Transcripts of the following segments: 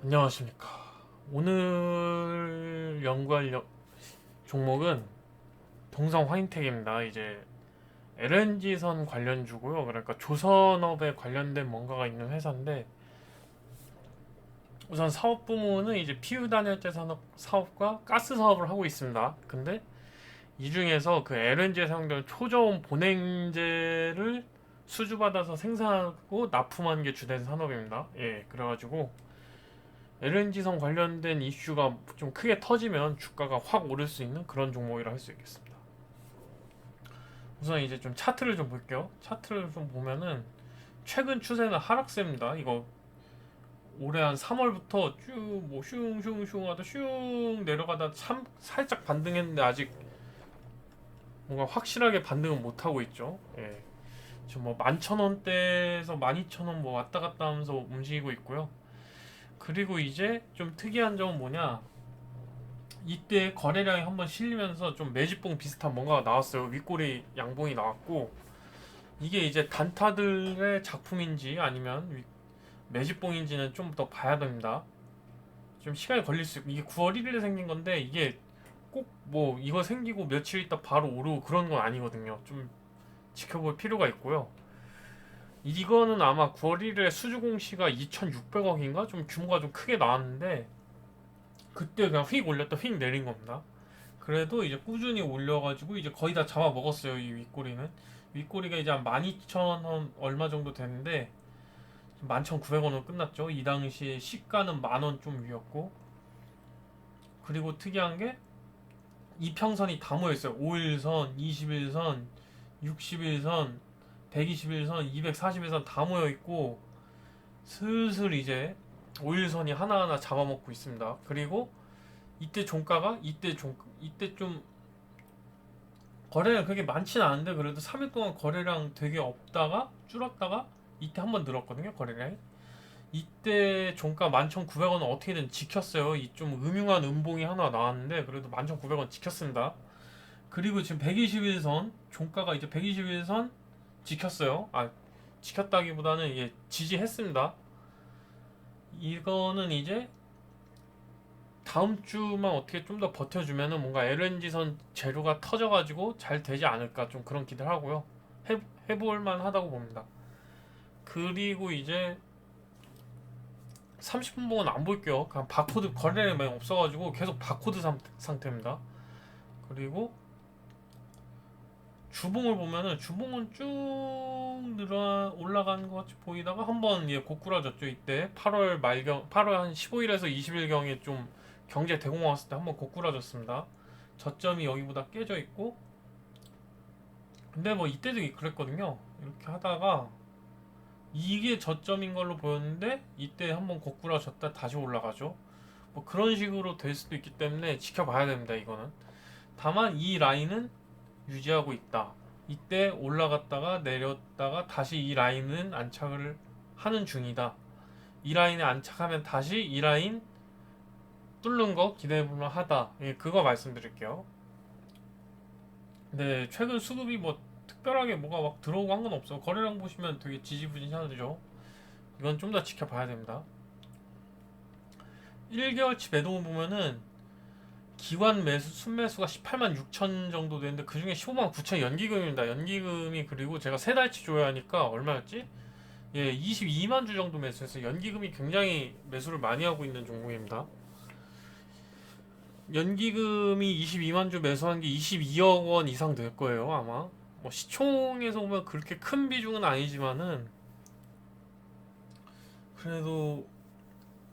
안녕하십니까. 오늘 연구할 종목은 동성 화인텍입니다. 이제 LNG선 관련주고요. 그러니까 조선업에 관련된 뭔가가 있는 회사인데, 우선 사업 부문은 이제 피유 단열재 산업 사업과 가스 사업을 하고 있습니다. 근데 이 중에서 그 LNG에 사용되는 초저온 본행제를 수주받아서 생산하고 납품하는 게 주된 산업입니다. 예, 그래가지고 LNG선 관련된 이슈가 좀 크게 터지면 주가가 확 오를 수 있는 그런 종목이라 할 수 있겠습니다. 우선 이제 좀 차트를 좀 볼게요. 차트를 좀 보면은 최근 추세는 하락세입니다. 이거 올해 한 3월부터 쭉 뭐 슝슝슝 하다 슝 내려가다 참 살짝 반등했는데 아직 뭔가 확실하게 반등은 못 하고 있죠. 예. 지금 뭐 11,000원대에서 12,000원 뭐 왔다 갔다 하면서 움직이고 있고요. 그리고 이제 좀 특이한 점은 뭐냐? 이때 거래량이 한번 실리면서 좀 매집봉 비슷한 뭔가가 나왔어요. 윗꼬리 양봉이 나왔고, 이게 이제 단타들의 작품인지 아니면 매집봉인지는 좀 더 봐야 됩니다. 좀 시간이 걸릴 수 있고, 이게 9월 1일에 생긴 건데 이게 꼭 뭐 이거 생기고 며칠 있다 바로 오르고 그런 건 아니거든요. 좀 지켜볼 필요가 있고요. 이거는 아마 9월 1일에 수주 공시가 2,600억인가 좀 규모가 좀 크게 나왔는데, 그때 그냥 휙 올렸다 휙 내린 겁니다. 그래도 이제 꾸준히 올려가지고 이제 거의 다 잡아먹었어요. 이 윗꼬리는. 윗꼬리가 이제 한 12,000원 얼마 정도 되는데 11,900원으로 끝났죠. 이 당시에 시가는 만원 좀 위였고, 그리고 특이한 게 이평선이 다 모여있어요. 5일선, 21선, 61선, 121선, 241선 다 모여있고, 슬슬 이제 5일선이 하나하나 잡아먹고 있습니다. 그리고 이때 종가가 이때 좀 거래량 그렇게 많지는 않은데 그래도 3일 동안 거래량 되게 없다가 줄었다가 이때 한번 늘었거든요, 거래량이. 이때 종가 11,900원은 어떻게든 지켰어요. 이 좀 음흉한 음봉이 하나 나왔는데 그래도 11,900원 지켰습니다. 그리고 지금 121선 종가가 이제 121선 지켰어요. 지켰다기보다는 이게 지지했습니다. 이거는 이제 다음 주만 어떻게 좀 더 버텨주면은 뭔가 LNG선 재료가 터져가지고 잘 되지 않을까 좀 그런 기대를 하고요. 해볼만 하다고 봅니다. 그리고 이제 30분 봉은 안 볼게요. 그냥 바코드 거래량이 많이 없어가지고 계속 바코드 상태입니다. 그리고 주봉을 보면은 주봉은 쭉 늘어 올라가는 것 같이 보이다가 한번 고꾸라졌죠. 이때 8월 말경 8월 한 15일에서 20일경에 좀 경제 대공황 왔을 때 한번 고꾸라졌습니다. 저점이 여기보다 깨져 있고, 근데 뭐 이때도 그랬거든요. 이렇게 하다가 이게 저점인 걸로 보였는데 이때 한번 고꾸라졌다 다시 올라가죠. 뭐 그런 식으로 될 수도 있기 때문에 지켜봐야 됩니다. 이거는. 다만 이 라인은 유지하고 있다. 이때 올라갔다가 내렸다가 다시 이 라인은 안착을 하는 중이다. 이 라인에 안착하면 다시 이 라인 뚫는 거 기대해볼 만하다. 예, 그거 말씀드릴게요. 근데 최근 수급이 뭐 특별하게 뭐가 막 들어오고 한 건 없어. 거래량 보시면 되게 지지부진하죠. 이건 좀 더 지켜봐야 됩니다. 1개월치 매도 보면은 기관 매수 순매수가 18만 6천 정도 되는데 그중에 15만 9천 연기금입니다. 연기금이, 그리고 제가 세 달치 줘야 하니까 얼마였지? 예, 22만 주 정도 매수해서 연기금이 굉장히 매수를 많이 하고 있는 종목입니다. 연기금이 22만 주 매수한 게 22억 원 이상 될 거예요, 아마. 뭐 시총에서 보면 그렇게 큰 비중은 아니지만은 그래도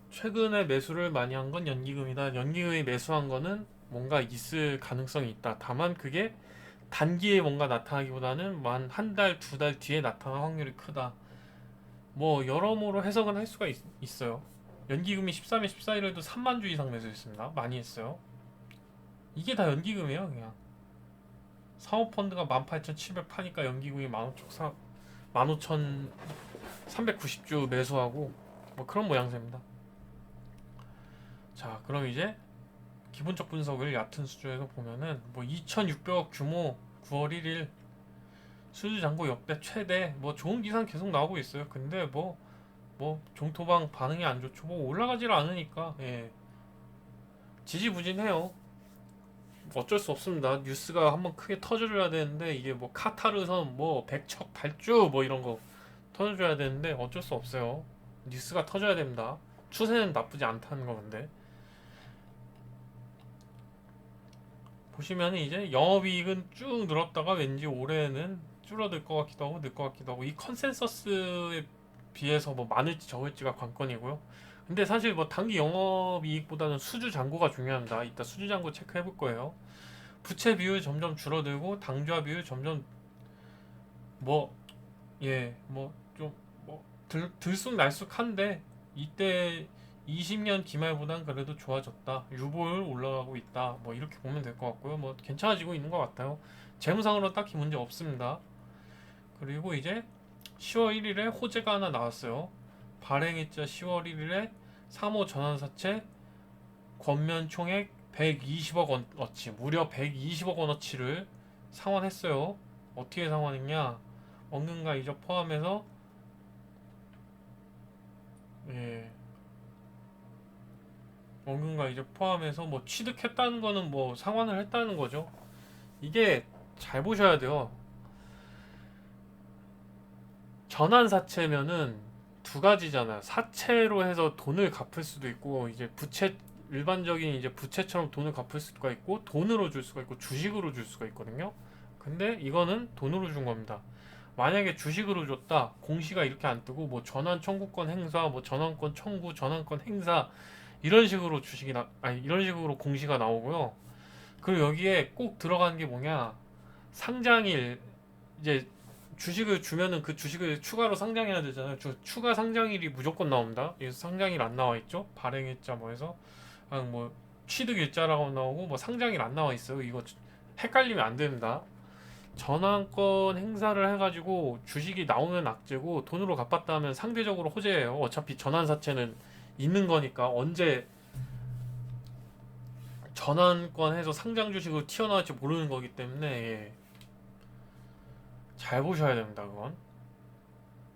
최근에 매수를 많이 한 건 연기금이다. 연기금이 매수한 거는 뭔가 있을 가능성이 있다. 다만 그게 단기에 뭔가 나타나기보다는 한 달, 두 달 뒤에 나타날 확률이 크다. 뭐 여러모로 해석은 할 수가 어요 연기금이 13일, 14일에도 3만 주 이상 매수했습니다. 많이 했어요. 이게 다 연기금이에요, 그냥. 사모펀드가 18,700 파니까 연기금이 15,390주 매수하고 뭐 그런 모양새입니다. 자, 그럼 이제 기본적 분석을 얕은 수준에서 보면은 뭐 2,600억 규모 9월 1일 수주 잔고 역대 최대, 뭐 좋은 기상 계속 나오고 있어요. 근데 뭐 뭐 종토방 반응이 안 좋죠. 뭐 올라가질 않으니까 예. 지지부진해요. 어쩔 수 없습니다. 뉴스가 한번 크게 터져줘야 되는데 이게 뭐 카타르선 뭐 백척 발주 뭐 이런 거 터져줘야 되는데 어쩔 수 없어요. 뉴스가 터져야 됩니다. 추세는 나쁘지 않다는 거. 근데 보시면 이제 영업이익은 쭉 늘었다가 왠지 올해는 줄어들 것 같기도 하고 늘 것 같기도 하고 이 컨센서스에 비해서 뭐 많을지 적을지가 관건이고요. 근데 사실 뭐 단기 영업이익보다는 수주 잔고가 중요합니다. 이따 수주 잔고 체크해 볼 거예요. 부채 비율 점점 줄어들고 당좌 비율 점점 뭐 예 뭐 좀 뭐 들쑥날쑥한데 이때 20년 기말보단 그래도 좋아졌다. 유보율 올라가고 있다. 뭐 이렇게 보면 될 것 같고요. 뭐 괜찮아지고 있는 것 같아요. 재무상으로 딱히 문제 없습니다. 그리고 이제 10월 1일에 호재가 하나 나왔어요. 발행일자 10월 1일에 3호 전환사채 권면 총액 120억 원어치, 무려 120억 원어치를 상환했어요. 어떻게 상환했냐? 원금과 이적 포함해서 예, 원금과 이적 포함해서 뭐 취득했다는 거는 뭐 상환을 했다는 거죠. 이게 잘 보셔야 돼요. 전환사채면은 두 가지잖아요. 사채로 해서 돈을 갚을 수도 있고 이제 부채 일반적인 이제 부채처럼 돈을 갚을 수가 있고 돈으로 줄 수가 있고 주식으로 줄 수가 있거든요. 근데 이거는 돈으로 준 겁니다. 만약에 주식으로 줬다 공시가 이렇게 안 뜨고 뭐 전환 청구권 행사 뭐 전환권 청구 전환권 행사 이런 식으로 아니 이런 식으로 공시가 나오고요. 그리고 여기에 꼭 들어가는 게 뭐냐, 상장일. 이제 주식을 주면은 그 주식을 추가로 상장해야 되잖아요. 추가 상장일이 무조건 나옵니다. 여기서 상장일 안 나와 있죠? 발행일자 뭐 해서 그냥 뭐 취득일자라고 나오고 뭐 상장일 안 나와 있어요. 이거 헷갈리면 안 됩니다. 전환권 행사를 해가지고 주식이 나오면 악재고 돈으로 갚았다 하면 상대적으로 호재예요. 어차피 전환사채는 있는 거니까 언제 전환권 해서 상장 주식으로 튀어나올지 모르는 거기 때문에 예. 잘 보셔야 됩니다. 그건.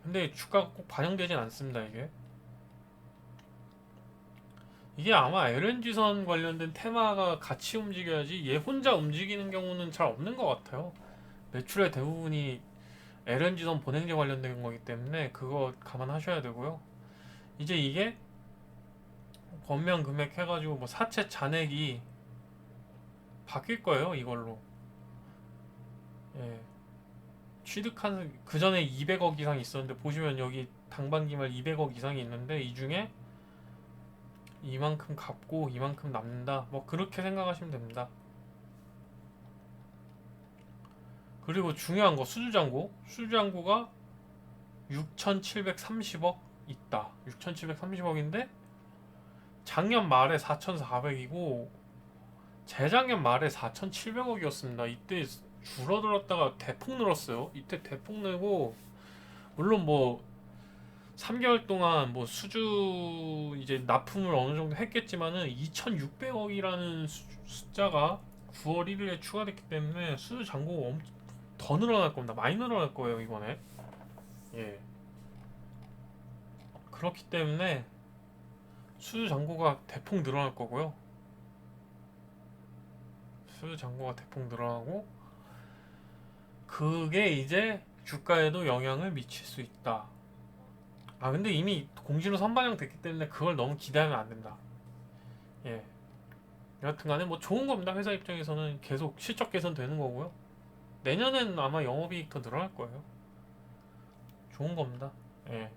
근데 주가가 꼭 반영되진 않습니다. 이게 아마 LNG선 관련된 테마가 같이 움직여야지 얘 혼자 움직이는 경우는 잘 없는 것 같아요. 매출의 대부분이 LNG선 본행제 관련된 거기 때문에 그거 감안하셔야 되고요. 이제 이게 권면 금액 해가지고 뭐 사채 잔액이 바뀔 거예요. 이걸로. 예. 취득한 그 전에 200억 이상 있었는데 보시면 여기 당반기말 200억 이상이 있는데 이 중에 이만큼 갚고 이만큼 남는다. 뭐 그렇게 생각하시면 됩니다. 그리고 중요한 거 수주잔고. 수주잔고가 6,730억 있다. 6,730억인데 작년 말에 4,400이고 재작년 말에 4,700억이었습니다. 이때 줄어들었다가 대폭 늘었어요. 이때 대폭 늘고 물론 뭐 3개월 동안 뭐 수주 이제 납품을 어느 정도 했겠지만은 2,600억이라는 숫자가 9월 1일에 추가됐기 때문에 수주 잔고가 더 늘어날 겁니다. 많이 늘어날 거예요, 이번에. 예. 그렇기 때문에 수주 잔고가 대폭 늘어날 거고요. 수주 잔고가 대폭 늘어나고 그게 이제 주가에도 영향을 미칠 수 있다. 아 근데 이미 공시로 선반영 됐기 때문에 그걸 너무 기대하면 안 된다. 예. 여하튼간에 뭐 좋은 겁니다. 회사 입장에서는 계속 실적 개선 되는 거고요. 내년엔 아마 영업이익 더 늘어날 거예요. 좋은 겁니다. 예.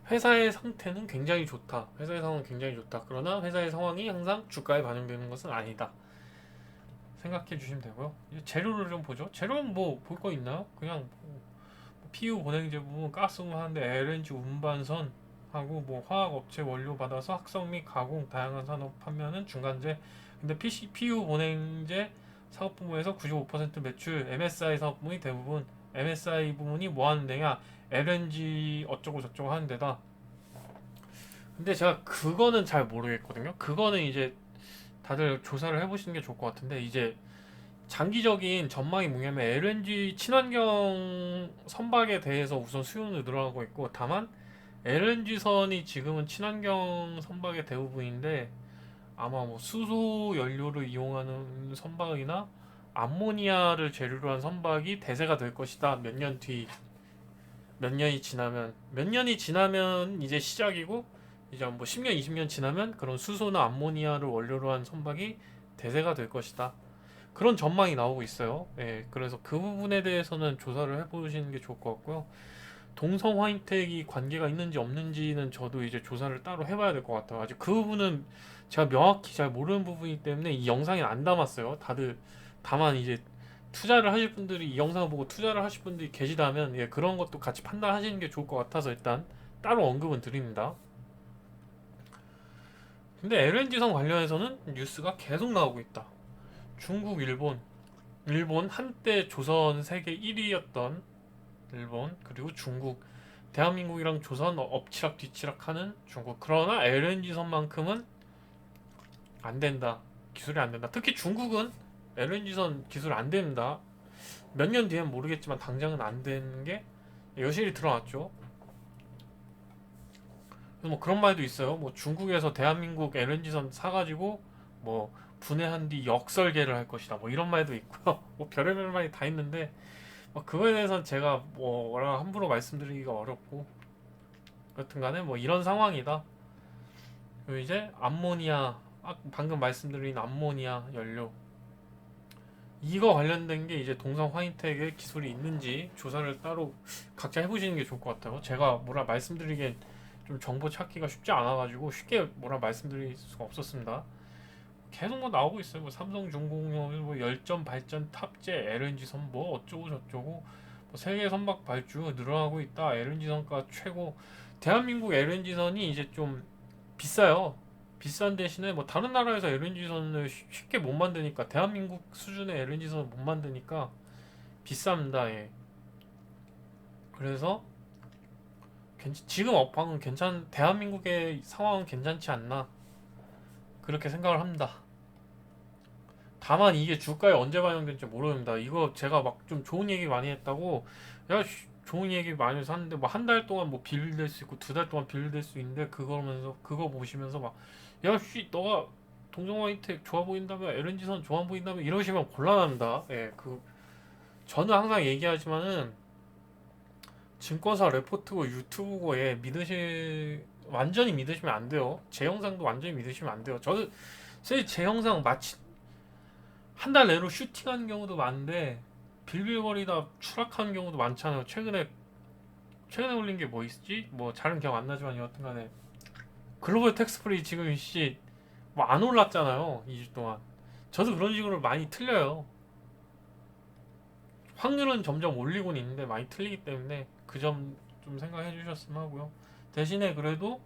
회사의 상태는 굉장히 좋다. 회사의 상황은 굉장히 좋다. 그러나 회사의 상황이 항상 주가에 반영되는 것은 아니다. 생각해 주시면 되고요. 이제 재료를 좀 보죠. 재료는 뭐 볼 거 있나요? 그냥 뭐 PU 본행제 부분 가스공 하는데 LNG 운반선 하고 뭐 화학업체 원료 받아서 학성 및 가공 다양한 산업 판매하는 중간재. 근데 PU 본행제 사업부문에서 95% 매출, MSI 사업부문이 대부분. MSI 부문이 뭐 하는 데냐? LNG 어쩌고 저쩌고 하는 데다. 근데 제가 그거는 잘 모르겠거든요. 그거는 이제 다들 조사를 해보시는 게 좋을 것 같은데 이제 장기적인 전망이 뭐냐면 LNG 친환경 선박에 대해서 우선 수요는 늘어나고 있고 다만 LNG선이 지금은 친환경 선박의 대부분인데 아마 뭐 수소 연료를 이용하는 선박이나 암모니아를 재료로 한 선박이 대세가 될 것이다. 몇 년이 지나면 이제 시작이고 이제 뭐 10년, 20년 지나면 그런 수소나 암모니아를 원료로 한 선박이 대세가 될 것이다. 그런 전망이 나오고 있어요. 예, 그래서 그 부분에 대해서는 조사를 해보시는 게 좋을 것 같고요. 동성 화이텍이 관계가 있는지 없는지는 저도 이제 조사를 따로 해봐야 될 것 같아요. 아직 그 부분은 제가 명확히 잘 모르는 부분이기 때문에 이 영상에 안 담았어요. 다들 다만 이제 투자를 하실 분들이 이 영상을 보고 투자를 하실 분들이 계시다면 예, 그런 것도 같이 판단하시는 게 좋을 것 같아서 일단 따로 언급은 드립니다. 근데 LNG선 관련해서는 뉴스가 계속 나오고 있다. 중국, 일본 한때 조선 세계 1위였던 일본 그리고 중국, 대한민국이랑 조선 엎치락 뒤치락 하는 중국. 그러나 LNG선만큼은 안 된다. 기술이 안 된다. 특히 중국은 LNG선 기술 안 됩니다. 몇 년 뒤엔 모르겠지만 당장은 안 되는 게 여실히 드러났죠. 뭐 그런 말도 있어요. 뭐 중국에서 대한민국 LNG선 사가지고 뭐 분해한 뒤 역설계를 할 것이다. 뭐 이런 말도 있고요. 뭐 별의별 말이 다 있는데 뭐 그거에 대해서는 제가 뭐라 함부로 말씀드리기가 어렵고 여튼간에 뭐 이런 상황이다. 그리고 이제 암모니아 방금 말씀드린 암모니아 연료 이거 관련된 게 이제 동성 화이텍의 기술이 있는지 조사를 따로 각자 해보시는 게 좋을 것 같아요. 제가 뭐라 말씀드리기엔 좀 정보 찾기가 쉽지 않아가지고 쉽게 뭐라 말씀드릴 수가 없었습니다. 계속 뭐 나오고 있어요. 뭐 삼성중공업 뭐 열전 발전 탑재 LNG 선 뭐 어쩌고 저쩌고 뭐 세계 선박 발주 늘어나고 있다. LNG 선가 최고. 대한민국 LNG 선이 이제 좀 비싸요. 비싼 대신에 뭐 다른 나라에서 LNG 선을 쉽게 못 만드니까 대한민국 수준의 LNG 선을 못 만드니까 비쌉니다. 예. 그래서 지금 업황은 대한민국의 상황은 괜찮지 않나 그렇게 생각을 합니다. 다만 이게 주가에 언제 반영될지 모릅니다. 이거 제가 막 좀 좋은 얘기 많이 했다고 야 좋은 얘기 많이 해서 하는데 뭐 한 달 동안 뭐 빌릴 수 있고 두 달 동안 빌릴 수 있는데 그거면서 그거 보시면서 막 야 씨 너가 동성 화이텍 좋아 보인다며 LNG선 좋아 보인다며 이러시면 곤란합니다. 예, 저는 항상 얘기하지만은 증권사 레포트고 유튜브고에 완전히 믿으시면 안 돼요. 제 영상도 완전히 믿으시면 안 돼요. 저는 사실 제 영상 마치 한 달 내로 슈팅하는 경우도 많은데 빌빌거리다 추락하는 경우도 많잖아요. 최근에 올린 게 뭐 있지? 뭐 잘은 기억 안 나지만 여튼간에 글로벌 텍스프리 지금 씨 뭐 안 올랐잖아요. 2주 동안. 저도 그런 식으로 많이 틀려요. 확률은 점점 올리고는 있는데 많이 틀리기 때문에 그 점 좀 생각해 주셨으면 하고요. 대신에 그래도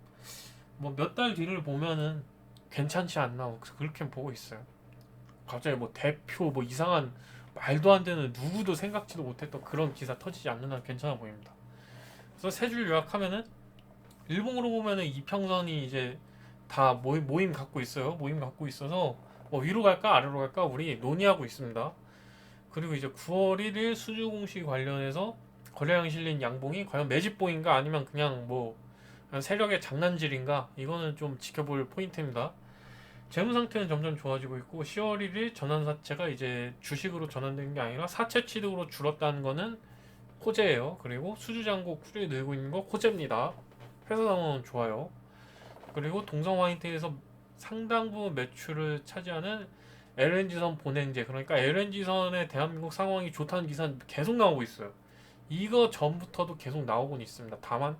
뭐 몇 달 뒤를 보면은 괜찮지 않나 그렇게 보고 있어요. 갑자기 뭐 대표 뭐 이상한 말도 안 되는 누구도 생각지도 못했던 그런 기사 터지지 않는 한 괜찮아 보입니다. 그래서 세 줄 요약하면은 일봉으로 보면은 이평선이 이제 다 모임 갖고 있어요. 모임 갖고 있어서 뭐 위로 갈까 아래로 갈까 우리 논의하고 있습니다. 그리고 이제 9월 1일 수주 공시 관련해서 거래량 실린 양봉이 과연 매집봉인가 아니면 그냥 뭐 그냥 세력의 장난질인가 이거는 좀 지켜볼 포인트입니다. 재무 상태는 점점 좋아지고 있고 10월 1일 전환사채가 이제 주식으로 전환된 게 아니라 사채 취득으로 줄었다는 거는 호재예요. 그리고 수주잔고 꾸준히 늘고 있는 거 호재입니다. 회사 상황은 좋아요. 그리고 동성 화이트에서 상당 부분 매출을 차지하는 LNG선 본행제 그러니까 LNG선의 대한민국 상황이 좋다는 기사는 계속 나오고 있어요. 이거 전부터도 계속 나오곤 있습니다. 다만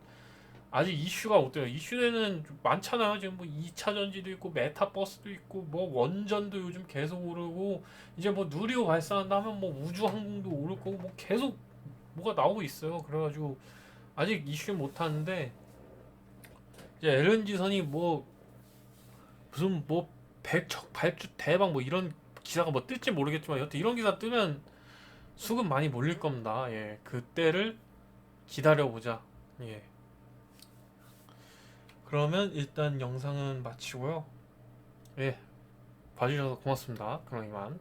아직 이슈가 어때요? 이슈에는 많잖아요. 지금 뭐 2차 전지도 있고 메타버스도 있고 뭐 원전도 요즘 계속 오르고 이제 뭐 누리호 발사한다 하면 뭐 우주항공도 오를 거고 뭐 계속 뭐가 나오고 있어요. 그래가지고 아직 이슈 못 하는데 이제 LNG선이 뭐 무슨 뭐 백척 발주 대박 뭐 이런 기사가 뭐 뜰지 모르겠지만 여튼 이런 기사 뜨면 수급 많이 몰릴 겁니다. 예, 그때를 기다려보자. 예. 그러면 일단 영상은 마치고요. 예, 봐주셔서 고맙습니다. 그럼 이만.